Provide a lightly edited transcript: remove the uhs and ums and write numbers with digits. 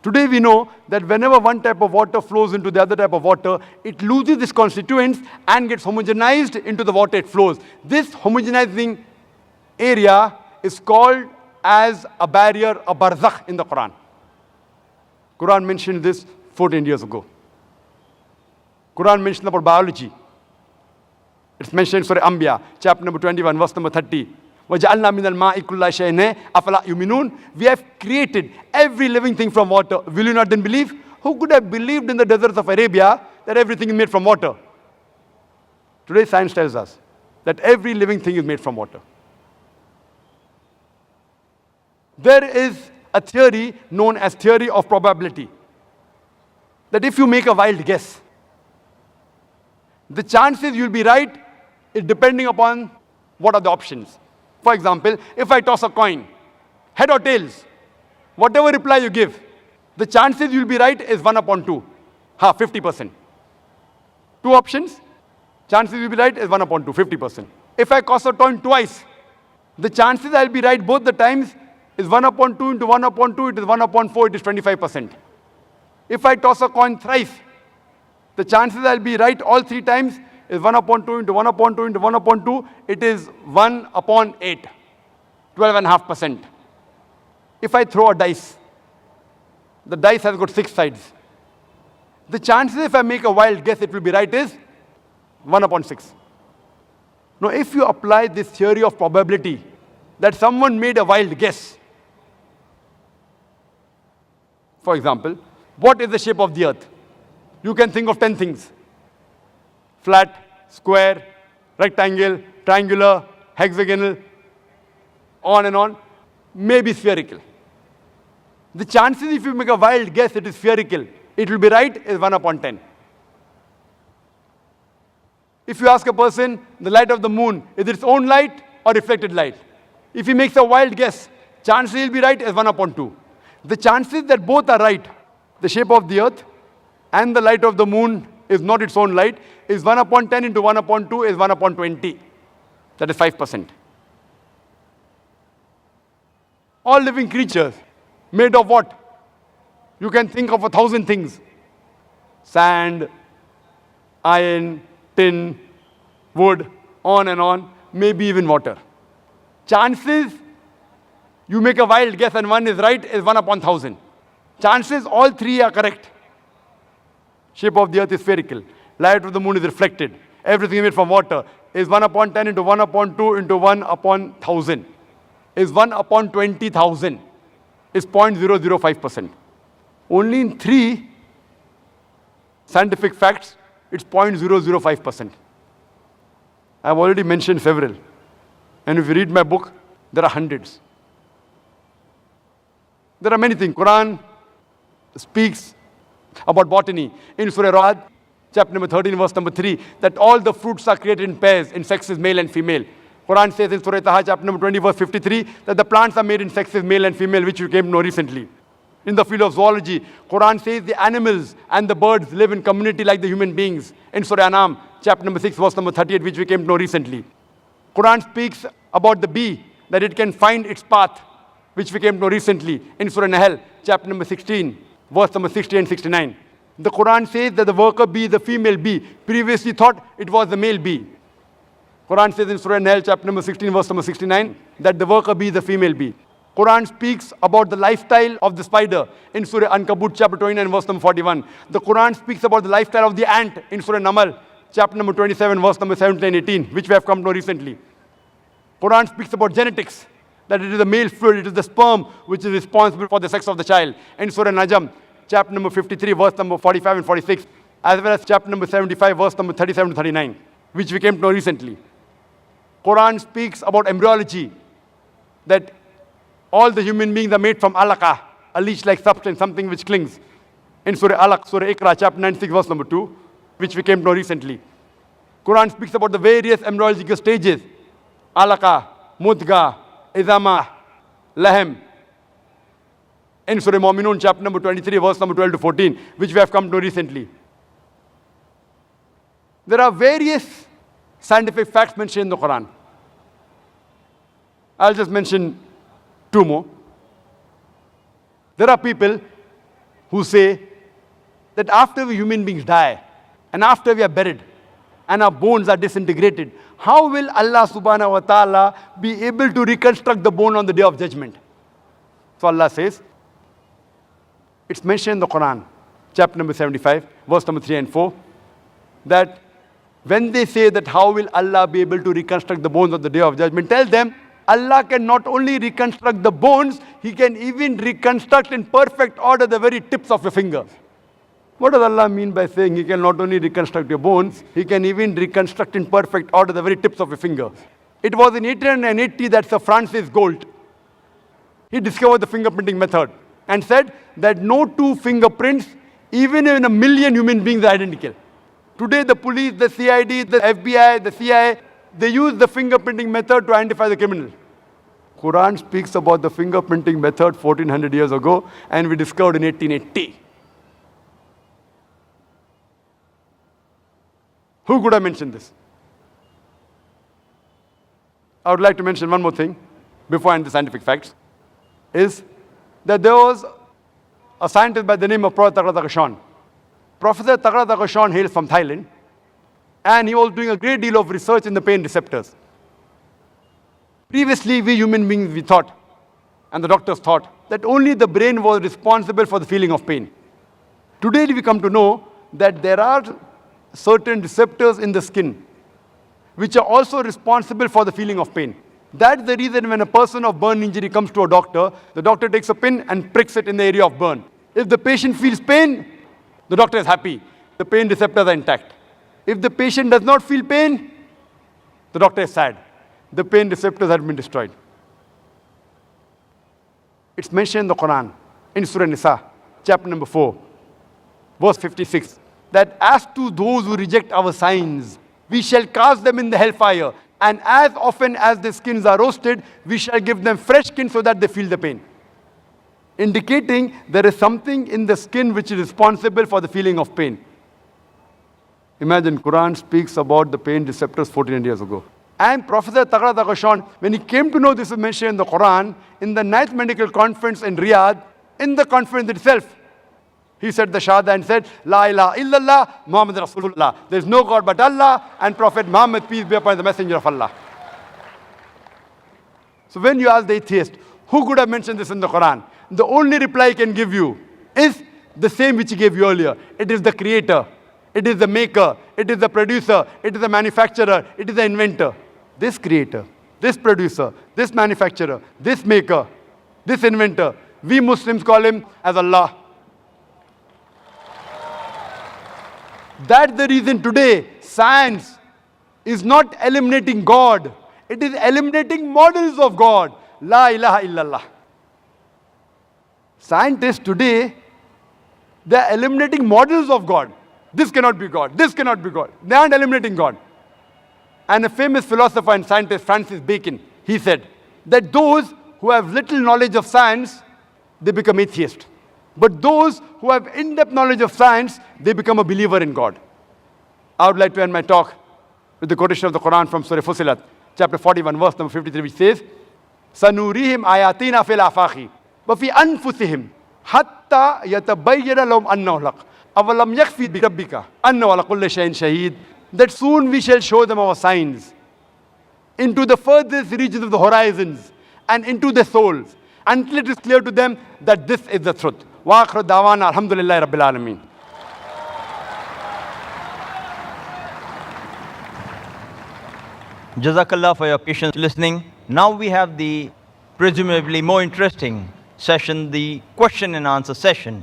Today we know that whenever one type of water flows into the other type of water, it loses its constituents and gets homogenized into the water it flows. This homogenizing area is called as a barrier, a barzakh in the Qur'an. Qur'an mentioned this 14 years ago. Qur'an mentioned about biology. It's mentioned in Surah Anbiya, chapter number 21, verse number 30. وَجَعَلْنَا مِنَ الْمَاءِ كُلَّ شَيْءٍ أَفَلَا يُؤْمِنُونَ. We have created every living thing from water. Will you not then believe? Who could have believed in the deserts of Arabia that everything is made from water? Today science tells us that every living thing is made from water. There is a theory known as theory of probability. That if you make a wild guess, the chances you'll be right is depending upon what are the options. For example, if I toss a coin, head or tails, whatever reply you give, the chances you'll be right is 1 upon 2, 50%. Two options, chances you'll be right is 1 upon 2, 50%. If I toss a coin twice, the chances I'll be right both the times is 1 upon 2 into 1 upon 2, it is 1 upon 4, it is 25%. If I toss a coin thrice, the chances I'll be right all 3 times is 1 upon 2 into 1 upon 2 into 1 upon 2, it is 1 upon 8, 12.5%. If I throw a dice, the dice has got 6 sides. The chances if I make a wild guess it will be right is 1 upon 6. Now if you apply this theory of probability, that someone made a wild guess, for example, what is the shape of the earth? You can think of 10 things. Flat, square, rectangle, triangular, hexagonal, on and on, maybe spherical. The chances if you make a wild guess it is spherical, it will be right is 1 upon 10. If you ask a person, the light of the moon, is it its own light or reflected light? If he makes a wild guess, chances he'll be right is 1 upon 2. The chances that both are right, the shape of the earth and the light of the moon is not its own light, is 1 upon 10 into 1 upon 2 is 1 upon 20. That is 5%. All living creatures, made of what? You can think of 1,000 things. Sand, iron, tin, wood, on and on, maybe even water. Chances you make a wild guess and one is right is 1 upon 1,000. Chances all 3 are correct. Shape of the earth is spherical. Light of the moon is reflected. Everything made from water is 1 upon 10 into 1 upon 2 into 1 upon 1,000. Is 1 upon 20,000. Is 0.005%. Only in 3 scientific facts, it's 0.005%. I've already mentioned several. And if you read my book, there are hundreds. There are many things. Qur'an speaks about botany. In Surah Ra'd, chapter number 13, verse number 3, that all the fruits are created in pairs, in sexes male and female. Qur'an says in Surah Taha, chapter number 20, verse 53, that the plants are made in sexes male and female, which you came to know recently. In the field of zoology, Qur'an says the animals and the birds live in community like the human beings. In Surah Anam, chapter number 6, verse number 38, which we came to know recently. Qur'an speaks about the bee, that it can find its path, which we came to know recently. In Surah Nahl, chapter number 16, verse number 60 and 69. The Qur'an says that the worker bee, the female bee, previously thought it was the male bee. Qur'an says in Surah Nahl, chapter number 16, verse number 69, that the worker bee is the female bee. Qur'an speaks about the lifestyle of the spider in Surah Ankabut, chapter 29, verse number 41. The Qur'an speaks about the lifestyle of the ant in Surah Namal, chapter number 27, verse number 17 and 18, which we have come to know recently. Qur'an speaks about genetics, that it is the male fluid, it is the sperm which is responsible for the sex of the child. In Surah Najm, chapter number 53, verse number 45 and 46, as well as chapter number 75, verse number 37 to 39, which we came to know recently. Qur'an speaks about embryology, that all the human beings are made from alaqah, a leech-like substance, something which clings. In Surah Alaq, Surah Iqra, chapter 96, verse number 2, which we came to know recently. Qur'an speaks about the various embryological stages, alaqah, mudga, izama, lahem. In Surah Mu'minun, chapter number 23, verse number 12 to 14, which we have come to know recently. There are various scientific facts mentioned in the Quran. I'll just mention 2 more. There are people who say that after we human beings die and after we are buried and our bones are disintegrated, how will Allah subhanahu wa ta'ala be able to reconstruct the bone on the day of judgment? So Allah says, it's mentioned in the Qur'an, chapter number 75, verse number 3 and 4, that when they say that how will Allah be able to reconstruct the bones on the day of judgment, tell them, Allah can not only reconstruct the bones, He can even reconstruct in perfect order the very tips of your fingers. What does Allah mean by saying He can not only reconstruct your bones, He can even reconstruct in perfect order the very tips of your fingers? It was in 1880 that Sir Francis Galt, he discovered the fingerprinting method and said that no two fingerprints, even in a million human beings, are identical. Today the police, the CID, the FBI, the CIA, they use the fingerprinting method to identify the criminal. Quran speaks about the fingerprinting method 1400 years ago, and we discovered in 1880. Who could have mentioned this? I would like to mention one more thing before I end the scientific facts, is that there was a scientist by the name of Professor Tagra Tagashan. Professor Tagra Tagashan hails from Thailand, and he was doing a great deal of research in the pain receptors. Previously, we human beings, we thought, and the doctors thought, that only the brain was responsible for the feeling of pain. Today, we come to know that there are certain receptors in the skin which are also responsible for the feeling of pain. That's the reason when a person of burn injury comes to a doctor, the doctor takes a pin and pricks it in the area of burn. If the patient feels pain, the doctor is happy. The pain receptors are intact. If the patient does not feel pain, the doctor is sad. The pain receptors have been destroyed. It's mentioned in the Quran, in Surah Nisa, chapter number 4, verse 56, that as to those who reject our signs, we shall cast them in the hellfire, and as often as the skins are roasted, we shall give them fresh skin so that they feel the pain. Indicating there is something in the skin which is responsible for the feeling of pain. Imagine, Quran speaks about the pain receptors 1400 years ago. And Professor Tagra Tagashan, when he came to know this is mentioned in the Quran, in the 9th Medical Conference in Riyadh, in the conference itself, he said the Shahada and said, La ilaha illallah, Muhammad Rasulullah. There is no God but Allah, and Prophet Muhammad, peace be upon the messenger of Allah. So when you ask the atheist, who could have mentioned this in the Quran? The only reply he can give you is the same which he gave you earlier. It is the creator. It is the maker. It is the producer. It is the manufacturer. It is the inventor. This creator, this producer, this manufacturer, this maker, this inventor, we Muslims call him as Allah. That's the reason today science is not eliminating God. It is eliminating models of God. La ilaha illallah. Scientists today, they are eliminating models of God. This cannot be God. This cannot be God. They aren't eliminating God. And a famous philosopher and scientist, Francis Bacon, he said that those who have little knowledge of science, they become atheists. But those who have in-depth knowledge of science, they become a believer in God. I would like to end my talk with the quotation of the Quran from Surah Fussilat, chapter 41, verse number 53, which says, Sanurihim ayatina fil afaqi, wa fi anfusihim, hatta yatabayyana lahum annahu al-haq. Avalam yakfi bi rabbika, annahu ala kulli shay'in shaheed. That soon we shall show them our signs into the furthest regions of the horizons and into their souls, until it is clear to them that this is the truth. Wa akhir da'wana alhamdulillahi rabbil alameen. Jazakallah for your patience listening. Now we have the presumably more interesting session, the question and answer session.